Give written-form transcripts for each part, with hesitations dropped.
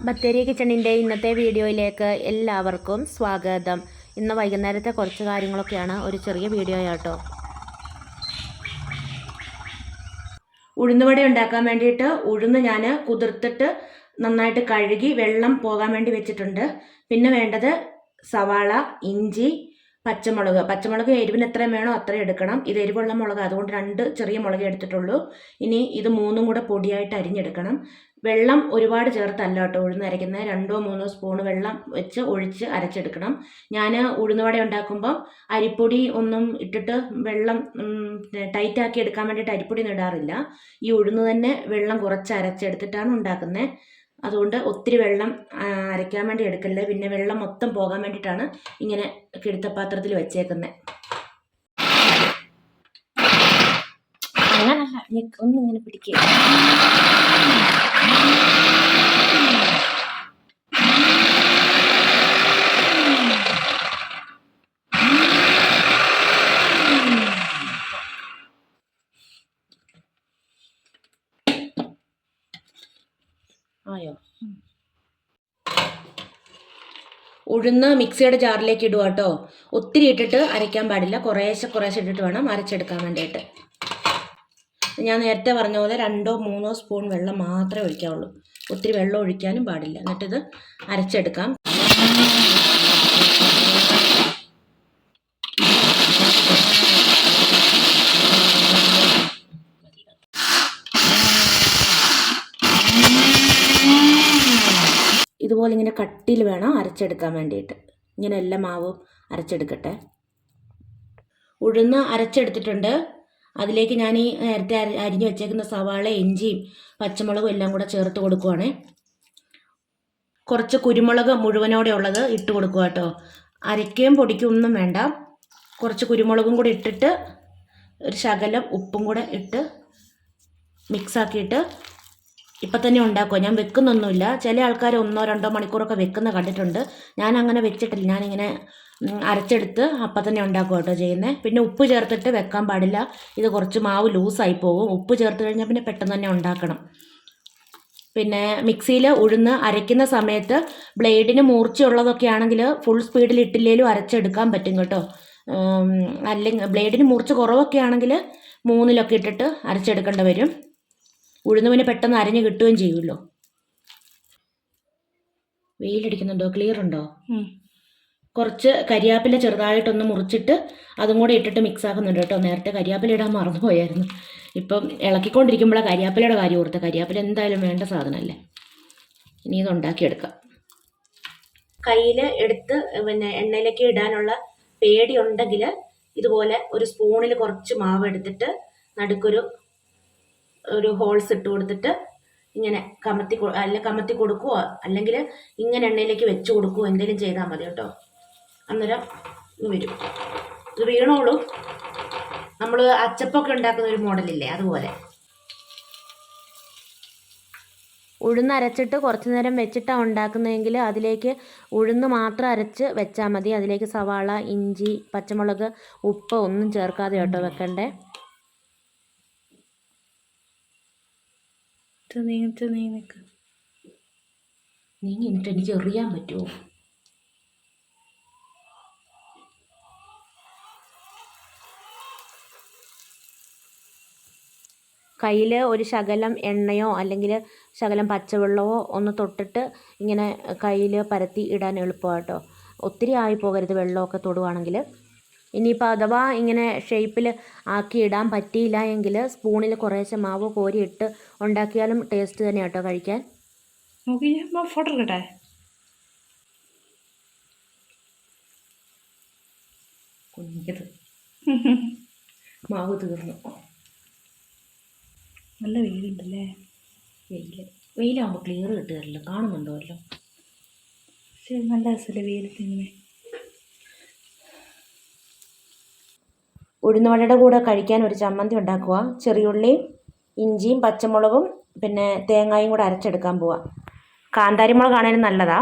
ബത്തേരി കിച്ചണിൻ്റെ ഇന്നത്തെ വീഡിയോയിലേക്ക് എല്ലാവർക്കും സ്വാഗതം. ഇന്ന് വൈകുന്നേരത്തെ കുറച്ച് കാര്യങ്ങളൊക്കെയാണ്, ഒരു ചെറിയ വീഡിയോ ആട്ടോ. ഉഴുന്നുവട ഉണ്ടാക്കാൻ വേണ്ടിയിട്ട് ഉഴുന്ന് ഞാൻ കുതിർത്തിട്ട് നന്നായിട്ട് കഴുകി വെള്ളം പോകാൻ വേണ്ടി വെച്ചിട്ടുണ്ട്. പിന്നെ വേണ്ടത് സവാള, ഇഞ്ചി, പച്ചമുളക് എരിവിന് എത്രയും വേണോ അത്രയും എടുക്കണം. ഇത് എരിവുള്ള മുളക്, അതുകൊണ്ട് 2 ചെറിയ മുളക് എടുത്തിട്ടുള്ളൂ. ഇനി ഇത് 3 കൂടെ പൊടിയായിട്ട് അരിഞ്ഞെടുക്കണം. വെള്ളം ഒരുപാട് ചേർത്തല്ല കേട്ടോ ഉഴുന്ന് അരയ്ക്കുന്നത്. 2-3 സ്പൂൺ വെള്ളം വെച്ച് ഒഴിച്ച് അരച്ചെടുക്കണം. ഞാൻ ഉഴുന്നുവട ഉണ്ടാക്കുമ്പം അരിപ്പൊടി ഒന്നും ഇട്ടിട്ട് വെള്ളം ടൈറ്റാക്കി എടുക്കാൻ വേണ്ടിയിട്ട് അരിപ്പൊടി ഇടാറില്ല. ഈ ഉഴുന്ന് തന്നെ വെള്ളം കുറച്ച് അരച്ചെടുത്തിട്ടാണ് ഉണ്ടാക്കുന്നത്. അതുകൊണ്ട് ഒത്തിരി വെള്ളം അരയ്ക്കാൻ വേണ്ടി എടുക്കല്ലേ. പിന്നെ വെള്ളം മൊത്തം പോകാൻ വേണ്ടിയിട്ടാണ് ഇങ്ങനെ കിടുത്തപ്പാത്രത്തിൽ വെച്ചേക്കുന്നത്. അങ്ങനല്ല, ഒന്നിങ്ങനെ പിടിക്കുക. ആയോ? ഉഴുന്ന് മിക്സിയുടെ ജാറിലേക്ക് ഇടുക കേട്ടോ. ഒത്തിരി ഇട്ടിട്ട് അരയ്ക്കാൻ പാടില്ല, കുറേശ്ശെ ഇട്ടിട്ട് വേണം അരച്ചെടുക്കാൻ വേണ്ടിയിട്ട്. ഞാൻ നേരത്തെ പറഞ്ഞ പോലെ 2-3 സ്പൂൺ വെള്ളം മാത്രമേ ഒഴിക്കാവുള്ളൂ. ഒത്തിരി വെള്ളം ഒഴിക്കാനും പാടില്ല. എന്നിട്ടിത് അരച്ചെടുക്കാം. ഇതുപോലെ ഇങ്ങനെ കട്ടിയിൽ വേണം അരച്ചെടുക്കാൻ വേണ്ടിയിട്ട്. ഇങ്ങനെ എല്ലാ മാവും അരച്ചെടുക്കട്ടെ. ഉഴുന്ന് അരച്ചെടുത്തിട്ടുണ്ട്. അതിലേക്ക് ഞാൻ ഈ നേരത്തെ അരിഞ്ഞു വെച്ചേക്കുന്ന സവാള, ഇഞ്ചിയും പച്ചമുളകും എല്ലാം കൂടെ ചേർത്ത് കൊടുക്കുവാണ്. കുറച്ച് കുരുമുളക് മുഴുവനോടെ ഉള്ളത് ഇട്ട് കൊടുക്കുക കേട്ടോ. അരയ്ക്കുകയും പൊടിക്കുകയും ഒന്നും വേണ്ട. കുറച്ച് കുരുമുളകും കൂടി ഇട്ടിട്ട് ഒരു ശകലം ഉപ്പും കൂടെ ഇട്ട് മിക്സാക്കിയിട്ട് ഇപ്പം തന്നെ ഉണ്ടാക്കുക. ഞാൻ വെക്കുന്നൊന്നുമില്ല. ചില ആൾക്കാർ 1-2 മണിക്കൂറൊക്കെ വെക്കുന്ന കണ്ടിട്ടുണ്ട്. ഞാൻ അങ്ങനെ വെച്ചിട്ടില്ല. ഞാനിങ്ങനെ അരച്ചെടുത്ത് അപ്പം തന്നെ ഉണ്ടാക്കുക കേട്ടോ ചെയ്യുന്നത്. പിന്നെ ഉപ്പ് ചേർത്തിട്ട് വെക്കാൻ പാടില്ല. ഇത് കുറച്ച് മാവ് ലൂസായി പോകും. ഉപ്പ് ചേർത്ത് കഴിഞ്ഞാൽ പിന്നെ പെട്ടെന്ന് തന്നെ ഉണ്ടാക്കണം. പിന്നെ മിക്സിയിൽ ഉഴുന്ന് അരയ്ക്കുന്ന സമയത്ത് ബ്ലേഡിന് മൂർച്ചയുള്ളതൊക്കെ ആണെങ്കിൽ ഫുൾ സ്പീഡിൽ ഇട്ടില്ലേലും അരച്ചെടുക്കാൻ പറ്റും കേട്ടോ. അല്ലെങ്കിൽ ബ്ലേഡിന് മൂർച്ച കുറവൊക്കെ ആണെങ്കിൽ 3-ലൊക്കെ ഇട്ടിട്ട് അരച്ചെടുക്കേണ്ടി വരും. ഉഴുന്ന് പിന്നെ പെട്ടെന്ന് അരഞ്ഞ് കിട്ടുകയും ചെയ്യുമല്ലോ. വെയിലടിക്കുന്നുണ്ടോ? ക്ലിയർ ഉണ്ടോ? കുറച്ച് കരിയാപ്പില ചെറുതായിട്ടൊന്ന് മുറിച്ചിട്ട് അതും കൂടെ ഇട്ടിട്ട് മിക്സ് ആക്കുന്നുണ്ട് കേട്ടോ. നേരത്തെ കരിയാപ്പില ഇടാൻ മറന്നുപോയായിരുന്നു. ഇപ്പം ഇളക്കിക്കൊണ്ടിരിക്കുമ്പോഴാണ് കരിയാപ്പിലയുടെ കാര്യം ഓർത്ത്. കരിയാപ്പില എന്തായാലും വേണ്ട സാധനമല്ലേ. ഇനി ഇത് ഉണ്ടാക്കിയെടുക്കാം. കയ്യിൽ എടുത്ത് പിന്നെ എണ്ണയിലേക്ക് ഇടാനുള്ള പേടി ഉണ്ടെങ്കിൽ ഇതുപോലെ ഒരു സ്പൂണിൽ കുറച്ച് മാവ് എടുത്തിട്ട് നടുക്കൊരു ഹോൾസ് ഇട്ട് കൊടുത്തിട്ട് ഇങ്ങനെ കമത്തി കൊടുക്കുകയോ അല്ലെങ്കിൽ ഇങ്ങനെ എണ്ണയിലേക്ക് വെച്ച് കൊടുക്കുകയോ എന്തെങ്കിലും ചെയ്താൽ മതി കേട്ടോ. അന്നേരം വരും. ഇത് വീണോളൂ. നമ്മൾ അച്ചപ്പൊക്കെ ഉണ്ടാക്കുന്ന ഒരു മോഡലില്ലേ, അതുപോലെ. ഉഴുന്ന് അരച്ചിട്ട് കുറച്ച് നേരം വെച്ചിട്ടാണ് ഉണ്ടാക്കുന്നതെങ്കിൽ അതിലേക്ക് ഉഴുന്ന് മാത്രം അരച്ച് വെച്ചാൽ മതി. അതിലേക്ക് സവാള, ഇഞ്ചി, പച്ചമുളക്, ഉപ്പ് ഒന്നും ചേർക്കാതെ കേട്ടോ വെക്കണ്ടേ. നീങ്ങിട്ട് എനിക്ക് എറിയാൻ പറ്റുമോ? കയ്യിൽ ഒരു ശകലം എണ്ണയോ അല്ലെങ്കിൽ ശകലം പച്ചവെള്ളമോ ഒന്ന് തൊട്ടിട്ട് ഇങ്ങനെ കയ്യിൽ പരത്തി ഇടാൻ എളുപ്പമാണ് കേട്ടോ. ഒത്തിരി ആയി പോകരുത് വെള്ളമൊക്കെ തൊടുവാണെങ്കിൽ. ഇനിയിപ്പോൾ അഥവാ ഇങ്ങനെ ഷേപ്പിൽ ആക്കി ഇടാൻ പറ്റിയില്ല എങ്കിൽ സ്പൂണിൽ കുറേശ്ശെ മാവ് കോരിയിട്ട് ഉണ്ടാക്കിയാലും ടേസ്റ്റ് തന്നെ കേട്ടോ കഴിക്കാൻ. ഫോട്ടോ എടുക്കട്ടെ? കുഞ്ഞത് മാവ് തീർന്നു. നല്ല വെയിലുണ്ടല്ലേ. വെയിലാകുമ്പോൾ ക്ലിയർ കിട്ടുകയല്ലോ. കാണുന്നുണ്ടോ അല്ലോ? ശരി, നല്ല രസമല്ലേ വെയിലത്തിങ്ങനെ. ഉഴുന്നുവടയുടെ കൂടെ കഴിക്കാൻ ഒരു ചമ്മന്തി ഉണ്ടാക്കുക. ചെറിയുള്ളിയും ഇഞ്ചിയും പച്ചമുളകും പിന്നെ തേങ്ങയും കൂടെ അരച്ചെടുക്കാൻ പോവാം. കാന്താരിമുളകാണേലും നല്ലതാ.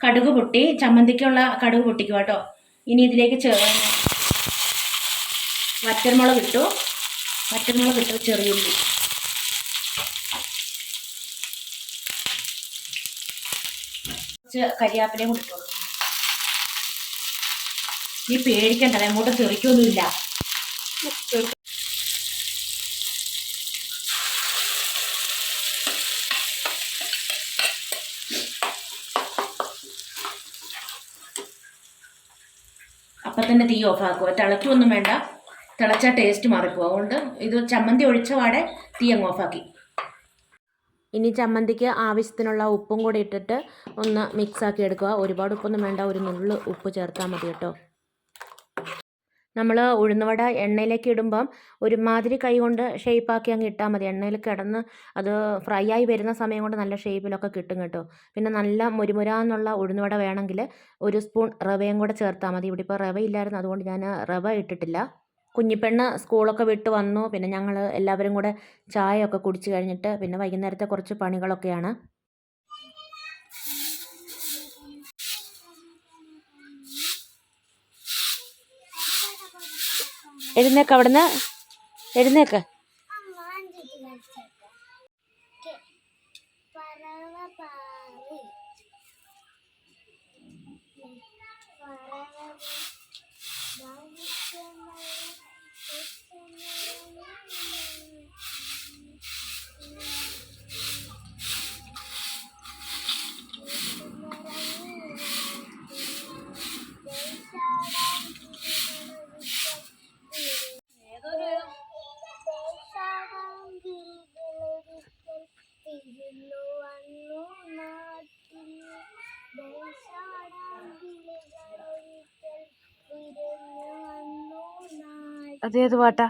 കടുക് പൊട്ടി, ചമ്മന്തിക്കുള്ള കടുക് പൊട്ടിക്കുക കേട്ടോ. ഇനി ഇതിലേക്ക് വറ്റൽമുളക് ഇട്ടു, ചെറിയുള്ളി കുറച്ച് കരിയാപ്പിലയും കൂടി ഇട്ട് കൊടുക്കും. നീ പേടിക്കണ്ട, എങ്ങോട്ടും തെറിക്കൊന്നുമില്ല. അപ്പം തന്നെ തീ ഓഫാക്കുക. തിളയ്ക്കൊന്നും വേണ്ട, തിളച്ചാൽ ടേസ്റ്റ് മാറിപ്പോകും. അതുകൊണ്ട് ഇത് ചമ്മന്തി ഒഴിച്ച പാടെ തീ അങ്ങ് ഓഫാക്കി. ഇനി ചമ്മന്തിക്ക് ആവശ്യത്തിനുള്ള ഉപ്പും കൂടി ഇട്ടിട്ട് ഒന്ന് മിക്സാക്കി എടുക്കുക. ഒരുപാട് ഉപ്പൊന്നും വേണ്ട, ഒരു നുള്ളു ഉപ്പ് ചേർത്താൽ മതി കേട്ടോ. നമ്മൾ ഉഴുന്നുവട എണ്ണയിലേക്ക് ഇടുമ്പം ഒരുമാതിരി കൈ കൊണ്ട് ഷേപ്പാക്കി അങ്ങ് ഇട്ടാൽ മതി. എണ്ണയിൽ കിടന്ന് അത് ഫ്രൈ ആയി വരുന്ന സമയം കൊണ്ട് നല്ല ഷേപ്പിലൊക്കെ കിട്ടും കേട്ടോ. പിന്നെ നല്ല മുരുമുരാന്നുള്ള ഉഴുന്നുവട വേണമെങ്കിൽ ഒരു സ്പൂൺ റവയും കൂടെ ചേർത്താൽ മതി. ഇവിടെ ഇപ്പോൾ റവ ഇല്ലായിരുന്നു, അതുകൊണ്ട് ഞാൻ റവ ഇട്ടിട്ടില്ല. കുഞ്ഞിപ്പെണ്ണ് സ്കൂളൊക്കെ വിട്ട് വന്നു. പിന്നെ ഞങ്ങൾ എല്ലാവരും കൂടെ ചായയൊക്കെ കുടിച്ച് കഴിഞ്ഞിട്ട് പിന്നെ വൈകുന്നേരത്തെ കുറച്ച് പണികളൊക്കെയാണ്. എഴുന്നേക്ക്, അവിടുന്ന് എഴുന്നേക്ക്. അതേത് പാട്ടാ?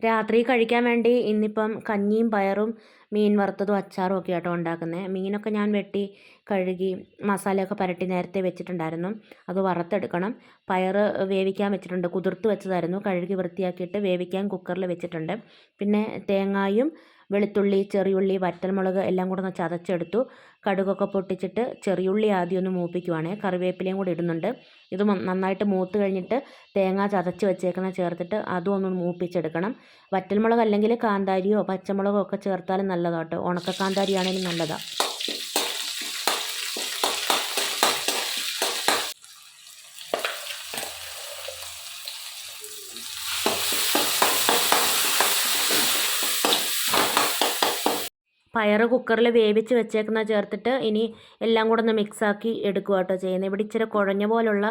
രാത്രി കഴിക്കാൻ വേണ്ടി ഇന്നിപ്പം കഞ്ഞിയും പയറും മീൻ വറുത്തതും അച്ചാറും ഒക്കെ ആട്ടോ ഉണ്ടാക്കുന്നത്. മീനൊക്കെ ഞാൻ വെട്ടി കഴുകി മസാലയൊക്കെ പുരട്ടി നേരത്തെ വെച്ചിട്ടുണ്ടായിരുന്നു. അത് വറുത്തെടുക്കണം. പയർ വേവിക്കാൻ വെച്ചിട്ടുണ്ട്, കുതിർത്ത് വെച്ചതായിരുന്നു. കഴുകി വൃത്തിയാക്കിയിട്ട് വേവിക്കാൻ കുക്കറിൽ വെച്ചിട്ടുണ്ട്. പിന്നെ തേങ്ങായും വെളുത്തുള്ളി, ചെറിയുള്ളി, വറ്റൽമുളക് എല്ലാം കൂടെ ഒന്ന് ചതച്ചെടുത്തു. കടുകൊക്കെ പൊട്ടിച്ചിട്ട് ചെറിയുള്ളി ആദ്യം ഒന്ന് മൂപ്പിക്കുവാണേ. കറിവേപ്പിലയും കൂടി ഇടുന്നുണ്ട്. ഇത് നന്നായിട്ട് മൂത്ത് കഴിഞ്ഞിട്ട് തേങ്ങ ചതച്ച് വെച്ചേക്കുന്ന ചേർത്തിട്ട് അതും ഒന്ന് മൂപ്പിച്ചെടുക്കണം. വറ്റൽമുളക് അല്ലെങ്കിൽ കാന്താരിയോ പച്ചമുളകോ ഒക്കെ ചേർത്താലും നല്ലതാട്ടോ. ഉണക്ക കാന്താരി ആണെങ്കിലും നല്ലതാണ്. പയർ കുക്കറിൽ വേവിച്ച് വെച്ചേക്കുന്ന ചേർത്തിട്ട് ഇനി എല്ലാം കൂടെ ഒന്ന് മിക്സാക്കി എടുക്കുക കേട്ടോ ചെയ്യുന്നത്. ഇവിടെ ഇച്ചിരി കുഴഞ്ഞ പോലുള്ള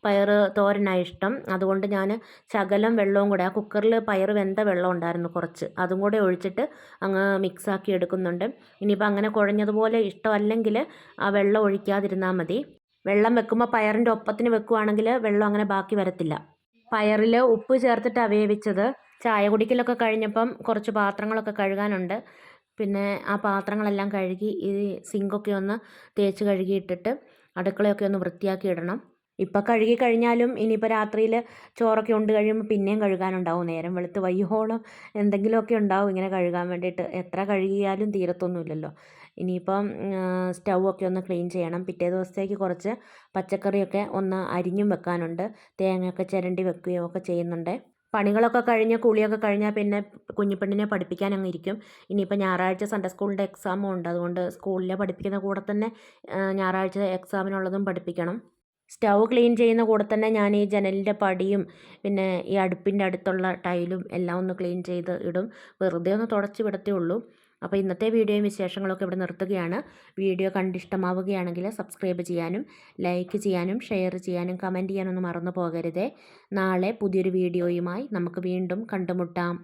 പയർ തോരനാണ് ഇഷ്ടം. അതുകൊണ്ട് ഞാൻ ശകലം വെള്ളവും കൂടെ, ആ കുക്കറിൽ പയർ വെന്ത വെള്ളം ഉണ്ടായിരുന്നു കുറച്ച്, അതും കൂടെ ഒഴിച്ചിട്ട് അങ്ങ് മിക്സാക്കി എടുക്കുന്നുണ്ട്. ഇനിയിപ്പോൾ അങ്ങനെ കുഴഞ്ഞതുപോലെ ഇഷ്ടമല്ലെങ്കിൽ ആ വെള്ളം ഒഴിക്കാതിരുന്നാൽ മതി. വെള്ളം വെക്കുമ്പോൾ പയറിൻ്റെ ഒപ്പത്തിന് വെക്കുവാണെങ്കിൽ വെള്ളം അങ്ങനെ ബാക്കി വരത്തില്ല. പയറിൽ ഉപ്പ് ചേർത്തിട്ടാണ് വേവിച്ചത്. ചായ കുടിക്കലൊക്കെ കഴിഞ്ഞപ്പം കുറച്ച് പാത്രങ്ങളൊക്കെ കഴുകാനുണ്ട്. പിന്നെ ആ പാത്രങ്ങളെല്ലാം കഴുകി ഈ സിങ്കൊക്കെ ഒന്ന് തേച്ച് കഴുകിയിട്ടിട്ട് അടുക്കളയൊക്കെ ഒന്ന് വൃത്തിയാക്കി ഇടണം. ഇപ്പം കഴുകി കഴിഞ്ഞാലും ഇനിയിപ്പോൾ രാത്രിയിൽ ചോറൊക്കെ ഉണ്ട് കഴിയുമ്പോൾ പിന്നെയും കഴുകാനുണ്ടാവും. നേരം വെളുത്ത് വയ്യോളം എന്തെങ്കിലുമൊക്കെ ഉണ്ടാവും ഇങ്ങനെ കഴുകാൻ വേണ്ടിയിട്ട്. എത്ര കഴുകിയാലും തീരത്തൊന്നുമില്ലല്ലോ. ഇനിയിപ്പം സ്റ്റൗവൊക്കെ ഒന്ന് ക്ലീൻ ചെയ്യണം. പിറ്റേ ദിവസത്തേക്ക് കുറച്ച് പച്ചക്കറിയൊക്കെ ഒന്ന് അരിഞ്ഞും വെക്കാനുണ്ട്. തേങ്ങയൊക്കെ ചിരണ്ടി വെക്കുകയും ഒക്കെ ചെയ്യുന്നുണ്ട്. പണികളൊക്കെ കഴിഞ്ഞ് കുളിയൊക്കെ കഴിഞ്ഞാൽ പിന്നെ കുഞ്ഞിപ്പെണ്ണിനെ പഠിപ്പിക്കാൻ അങ്ങ് ഇരിക്കും. ഇനിയിപ്പോൾ ഞായറാഴ്ച സൺഡേ സ്കൂളിൻ്റെ എക്സാമും ഉണ്ട്. അതുകൊണ്ട് സ്കൂളിലെ പഠിപ്പിക്കുന്ന കൂടെ തന്നെ ഞായറാഴ്ച എക്സാമിനുള്ളതും പഠിപ്പിക്കണം. സ്റ്റൗ ക്ലീൻ ചെയ്യുന്ന കൂടെ തന്നെ ഞാൻ ഈ ജനലിൻ്റെ പടിയും പിന്നെ ഈ അടുപ്പിൻ്റെ അടുത്തുള്ള ടൈലും എല്ലാം ഒന്ന് ക്ലീൻ ചെയ്ത് ഇടും. വെറുതെ ഒന്ന് തുടച്ച് വിടത്തേ ഉള്ളൂ. അപ്പോൾ ഇന്നത്തെ വീഡിയോയും വിശേഷങ്ങളൊക്കെ ഇവിടെ നിർത്തുകയാണ്. വീഡിയോ കണ്ടിഷ്ടമാവുകയാണെങ്കിൽ സബ്സ്ക്രൈബ് ചെയ്യാനും ലൈക്ക് ചെയ്യാനും ഷെയർ ചെയ്യാനും കമൻറ്റ് ചെയ്യാനൊന്നും മറന്നു പോകരുതേ. നാളെ പുതിയൊരു വീഡിയോയുമായി നമുക്ക് വീണ്ടും കണ്ടുമുട്ടാം.